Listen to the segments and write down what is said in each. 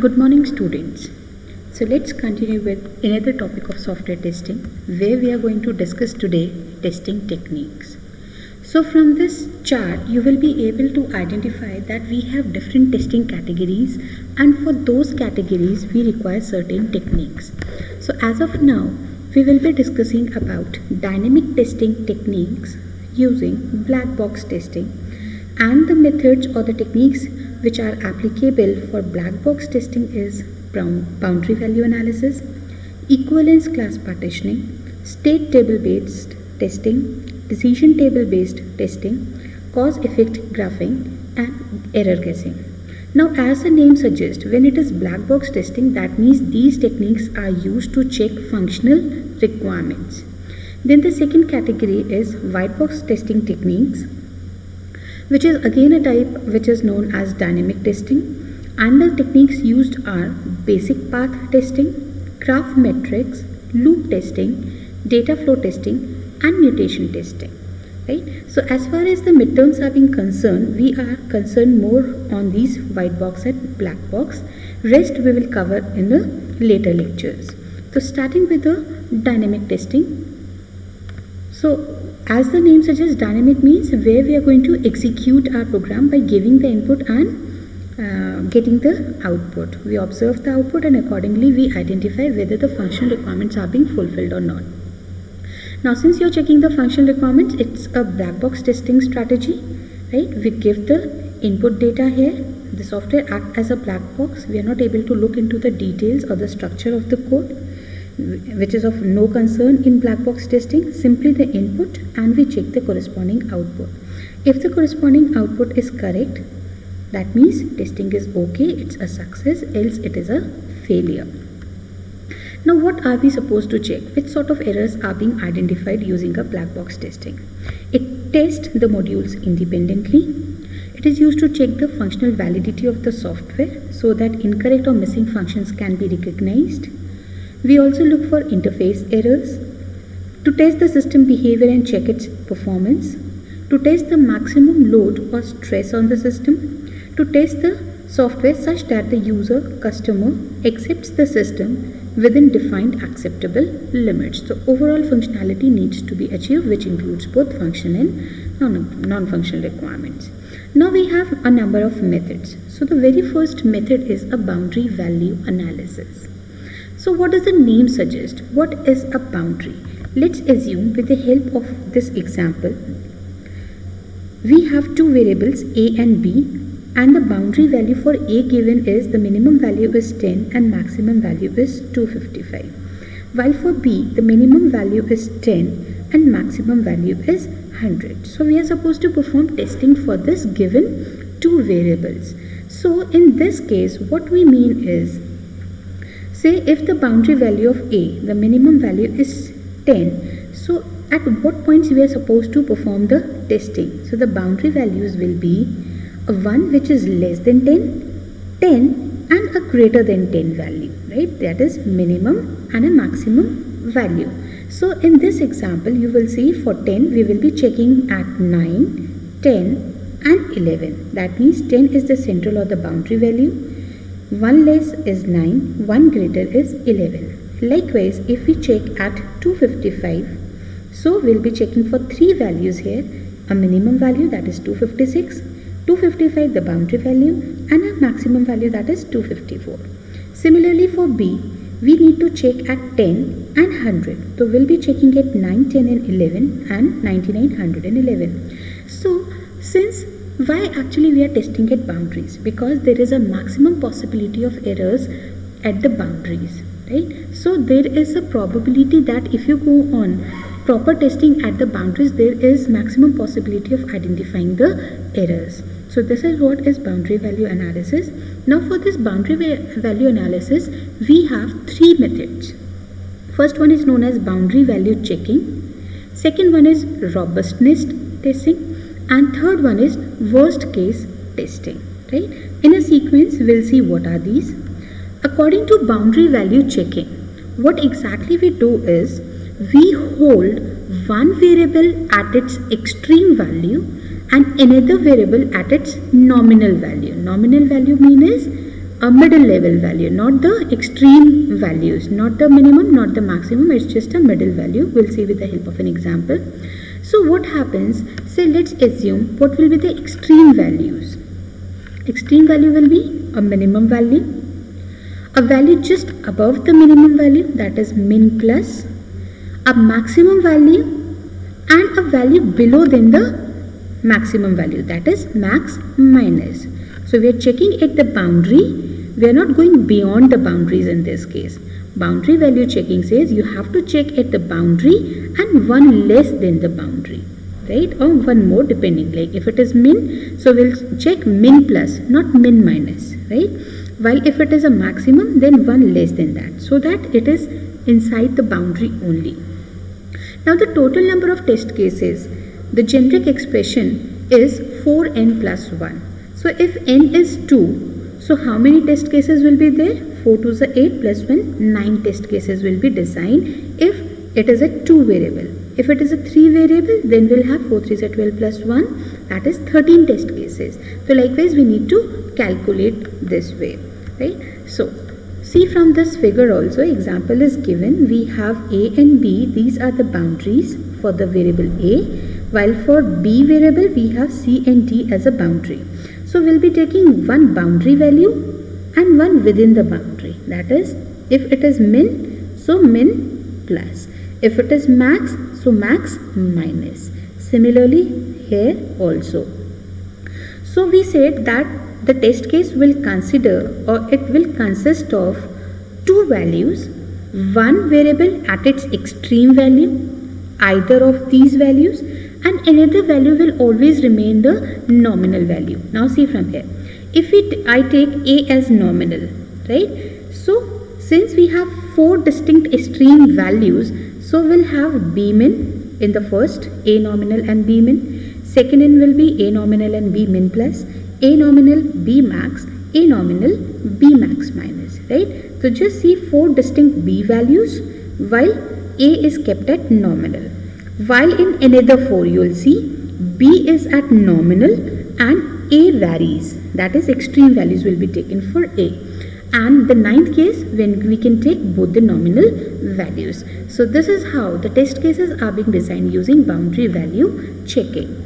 Good morning, students. So let's continue with another topic of software testing, where we are going to discuss today testing techniques. So from this chart you will be able to identify that we have different testing categories, and for those categories we require certain techniques. So as of now we will be discussing about dynamic testing techniques using black box testing, and the methods or the techniques which are applicable for black box testing is boundary value analysis, equivalence class partitioning, state table based testing, decision table based testing, cause effect graphing, and error guessing. Now, as the name suggests, when it is black box testing, that means these techniques are used to check functional requirements. Then the second category is white box testing techniques, which is again a type which is known as dynamic testing, and the techniques used are basic path testing, graph metrics, loop testing, data flow testing, and mutation testing. Right? So as far as the midterms are being concerned, we are concerned more on these white box and black box. Rest we will cover in the later lectures. So starting with the dynamic testing. So as the name suggests, dynamic means where we are going to execute our program by giving the input and getting the output. We observe the output and accordingly we identify whether the functional requirements are being fulfilled or not. Now since you are checking the functional requirements, it's a black box testing strategy, right? We give the input data here. The software acts as a black box. We are not able to look into the details or the structure of the code, which is of no concern in black box testing. Simply the input and we check the corresponding output. If the corresponding output is correct, that means testing is okay, it's a success, else it is a failure. Now what are we supposed to check? Which sort of errors are being identified using a black box testing? It tests the modules independently. It is used to check the functional validity of the software so that incorrect or missing functions can be recognized. We also look for interface errors, to test the system behavior and check its performance, to test the maximum load or stress on the system, to test the software such that the user, customer accepts the system within defined acceptable limits. So overall functionality needs to be achieved, which includes both functional and non-functional requirements. Now we have a number of methods. So the very first method is a boundary value analysis. So what does the name suggest? What is a boundary? Let's assume with the help of this example, we have two variables A and B, and the boundary value for A given is the minimum value is 10 and maximum value is 255. While for B, the minimum value is 10 and maximum value is 100. So we are supposed to perform testing for this given two variables. So in this case, what we mean is, say if the boundary value of A, the minimum value is 10, so at what points we are supposed to perform the testing? So the boundary values will be a 1 which is less than 10, 10 and a greater than 10 value, right? That is minimum and a maximum value. So in this example you will see for 10 we will be checking at 9, 10 and 11. That means 10 is the central or the boundary value. 1 less is 9, 1 greater is 11. Likewise, if we check at 255, so we'll be checking for three values here, a minimum value that is 256, 255 the boundary value, and a maximum value that is 254. Similarly for B, we need to check at 10 and 100. So we'll be checking at 9, 10 and 11 and 99, 100 and 11. So since why actually we are testing at boundaries? Because there is a maximum possibility of errors at the boundaries, right? So there is a probability that if you go on proper testing at the boundaries, there is maximum possibility of identifying the errors. So this is what is boundary value analysis. Now for this boundary value analysis, we have three methods. First one is known as boundary value checking. Second one is robustness testing. And third one is worst case testing, right? In a sequence, we'll see what are these. According to boundary value checking, what exactly we do is, we hold one variable at its extreme value and another variable at its nominal value. Nominal value means a middle level value, not the extreme values, not the minimum, not the maximum, it's just a middle value. We'll see with the help of an example. So what happens, say let's assume what will be the extreme values. Extreme value will be a minimum value, a value just above the minimum value, that is min plus, a maximum value, and a value below than the maximum value, that is max minus. So we are checking at the boundary. We are not going beyond the boundaries in this case. Boundary value checking says you have to check at the boundary and one less than the boundary, right? Or one more depending, like if it is min, so we'll check min plus, not min minus, right? While if it is a maximum, then one less than that, so that it is inside the boundary only. Now the total number of test cases, the generic expression is 4n plus 1. So if n is 2, so how many test cases will be there? 4 to the 8 plus 1, 9 test cases will be designed if it is a 2 variable. If it is a 3 variable, then we'll have 4 3 12 plus 1, that is 13 test cases. So likewise we need to calculate this way, right? So see from this figure also, example is given. We have a and b, these are the boundaries for the variable a, while for b variable we have c and d as a boundary. So we'll be taking one boundary value and one within the boundary, that is if it is min, so min plus, if it is max, so max minus. Similarly here also. So we said that the test case will consider, or it will consist of two values, one variable at its extreme value, either of these values, and another value will always remain the nominal value. Now see from here, if I take a as nominal, right? So since we have four distinct extreme values, so we'll have b min in the first, a nominal and b min. Second in will be a nominal and b min plus, a nominal, b max, a nominal, b max minus, right? So just see four distinct b values while a is kept at nominal. While in another 4 you will see b is at nominal and a varies, that is extreme values will be taken for a. And the ninth case when we can take both the nominal values. So this is how the test cases are being designed using boundary value checking.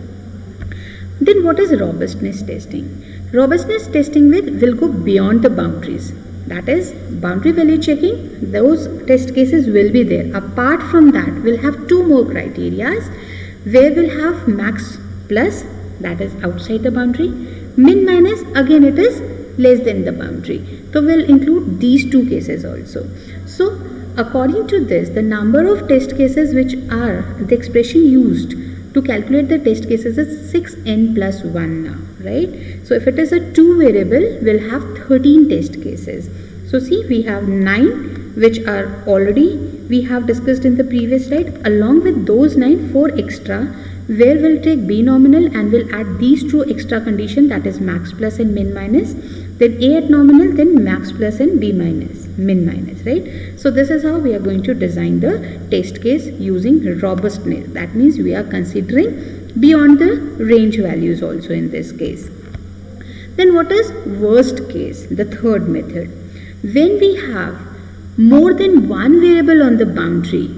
Then what is robustness testing? Robustness testing will go beyond the boundaries. That is boundary value checking, those test cases will be there. Apart from that, we'll have two more criterias where we'll have max plus, that is outside the boundary, min minus, again it is less than the boundary. So we'll include these two cases also. So according to this, the number of test cases which are the expression used to calculate the test cases is 6n plus 1 now, right? So if it is a 2 variable, we'll have 13 test cases. So see, we have 9 which are already we have discussed in the previous slide. Along with those 9, 4 extra where we'll take b nominal and we'll add these two extra conditions, that is max plus and min minus, then a at nominal, then max plus and b minus, min minus, right? So this is how we are going to design the test case using robustness. That means we are considering beyond the range values also in this case. Then what is worst case? The third method. When we have more than one variable on the boundary,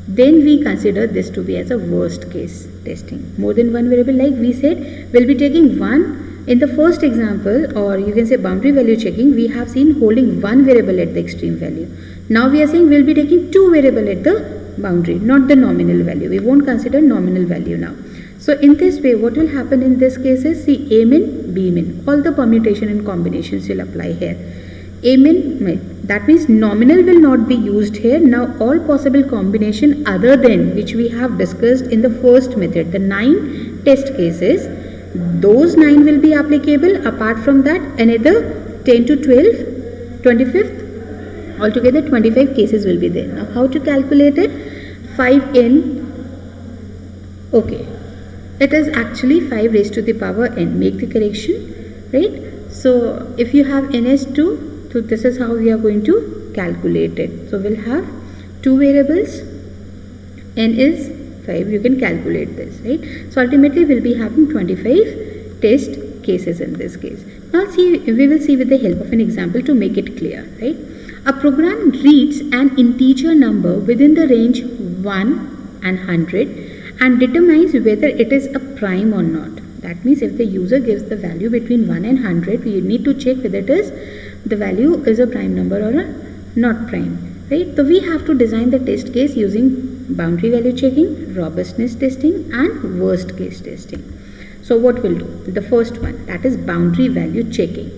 then we consider this to be as a worst case testing. More than one variable, like we said, we'll be taking one in the first example, or you can say boundary value checking, we have seen holding one variable at the extreme value. Now we are saying we'll be taking two variable at the boundary, not the nominal value. We won't consider nominal value now. So in this way, what will happen in this case is, see, a min, b min, all the permutation and combinations will apply here. A min, that means nominal will not be used here. Now all possible combination other than which we have discussed in the first method, the 9 test cases, those 9 will be applicable. Apart from that, another 10 to 12, 25th, altogether 25 cases will be there. Now how to calculate it? 5n, okay, it is actually 5 raised to the power n. Make the correction, right? So if you have n as 2, so this is how we are going to calculate it. So we'll have two variables, n is 5, you can calculate this, right? So ultimately we'll be having 25 test cases in this case. Now we will see with the help of an example to make it clear, right? A program reads an integer number within the range 1 and 100 and determines whether it is a prime or not. That means if the user gives the value between 1 and 100, we need to check whether the value is a prime number or a not prime, right? So we have to design the test case using boundary value checking, robustness testing and worst case testing. So what we'll do? The first one, that is boundary value checking.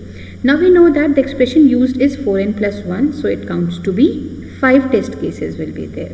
Now we know that the expression used is 4n plus 1, so it counts to be 5 test cases will be there.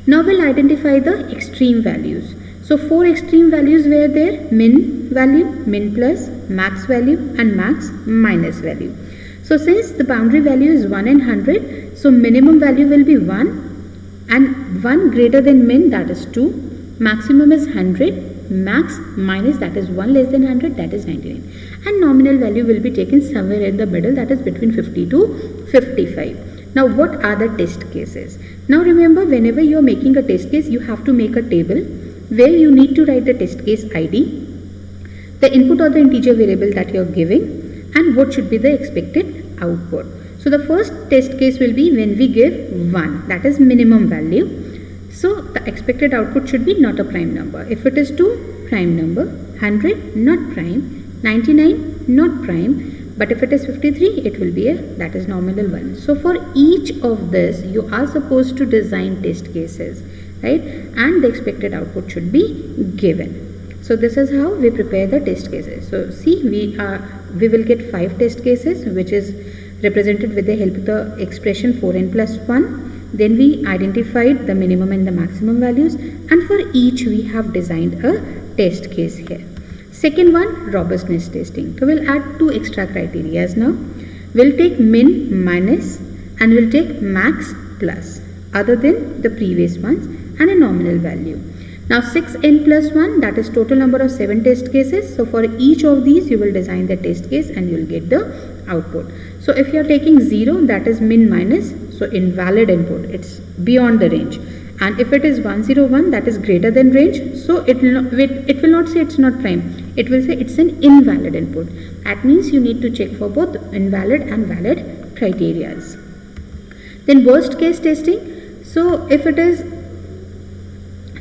Now we'll identify the extreme values. So 4 extreme values were there: min value, min plus, max value and max minus value. So since the boundary value is 1 and 100, so minimum value will be 1 and 1 greater than min, that is 2, maximum is 100, max minus, that is 1 less than 100, that is 99, and nominal value will be taken somewhere in the middle, that is between 50 to 55. Now what are the test cases? Now remember, whenever you are making a test case, you have to make a table where you need to write the test case ID, the input or the integer variable that you are giving, and what should be the expected output. So the first test case will be when we give 1, that is minimum value. So the expected output should be not a prime number. If it is 2, prime number, 100 not prime, 99 not prime, but if it is 53, it will be that is nominal 1. So for each of this, you are supposed to design test cases, right? And the expected output should be given. So this is how we prepare the test cases. So see, we will get 5 test cases, which is represented with the help of the expression 4n plus 1. Then we identified the minimum and the maximum values, and for each we have designed a test case here. Second one, robustness testing. So we'll add 2 extra criteria now. We'll take min minus and we'll take max plus, other than the previous ones, and a nominal value. Now 6n plus 1, that is total number of 7 test cases. So for each of these you will design the test case and you will get the output. So if you are taking 0, that is min minus, so invalid input, it's beyond the range. And if it is 101, that is greater than range, so it will not say it's not prime, it will say it's an invalid input. That means you need to check for both invalid and valid criterias. Then worst case testing. So if it is,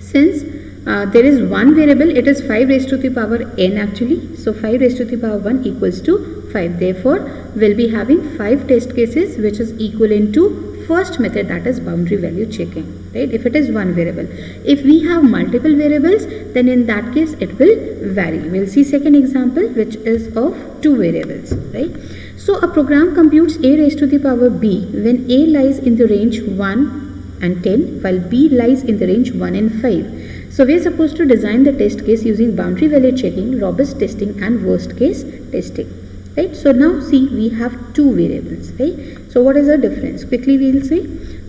since there is one variable, it is 5 raised to the power n actually. So 5 raised to the power 1 equals to 5. Therefore, we'll be having 5 test cases, which is equivalent to first method, that is boundary value checking, right? If it is one variable. If we have multiple variables, then in that case it will vary. We'll see second example, which is of 2 variables, right? So a program computes a raised to the power b when a lies in the range 1 and 10, while b lies in the range 1 and 5. So we are supposed to design the test case using boundary value checking, robust testing and worst case testing, right? So now see, we have 2 variables, right? So what is the difference? Quickly we will see.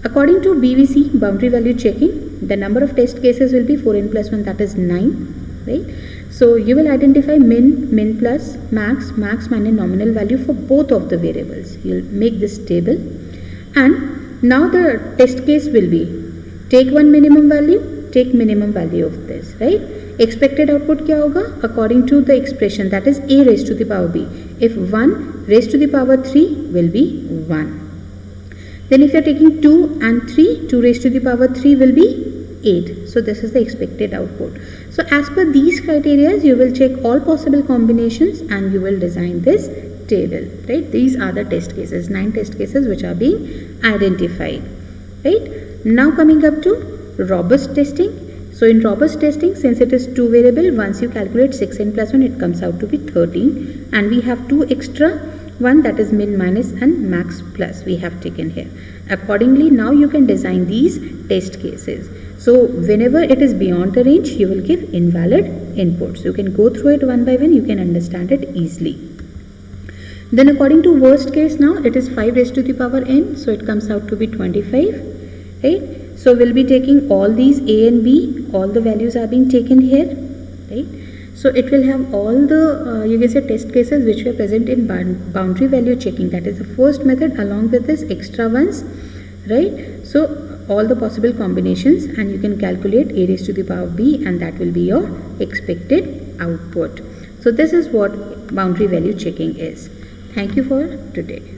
According to BVC, boundary value checking, the number of test cases will be 4n plus 1, that is 9, right? So you will identify min, min plus, max, max minus nominal value for both of the variables. You will make this table, and now the test case will be take one minimum value, take minimum value of this, right? Expected output kya hoga? According to the expression, that is a raised to the power b. If 1 raised to the power 3 will be 1. Then if you are taking 2 and 3, 2 raised to the power 3 will be 8. So this is the expected output. So as per these criteria, you will check all possible combinations and you will design this table, right? These are the test cases, 9 test cases which are being identified, right? Now coming up to robust testing. So in robust testing, since it is 2 variable, once you calculate 6n plus 1, it comes out to be 13, and we have 2 extra, one that is min minus and max plus we have taken here. Accordingly, now you can design these test cases. So whenever it is beyond the range, you will give invalid inputs. You can go through it one by one, you can understand it easily. Then according to worst case, now it is 5 raised to the power n, so it comes out to be 25, right? So we'll be taking all these a and b, all the values are being taken here, right? So it will have all the, you can say, test cases which were present in boundary value checking. That is the first method along with this extra ones, right? So all the possible combinations, and you can calculate a raised to the power b, and that will be your expected output. So this is what boundary value checking is. Thank you for today.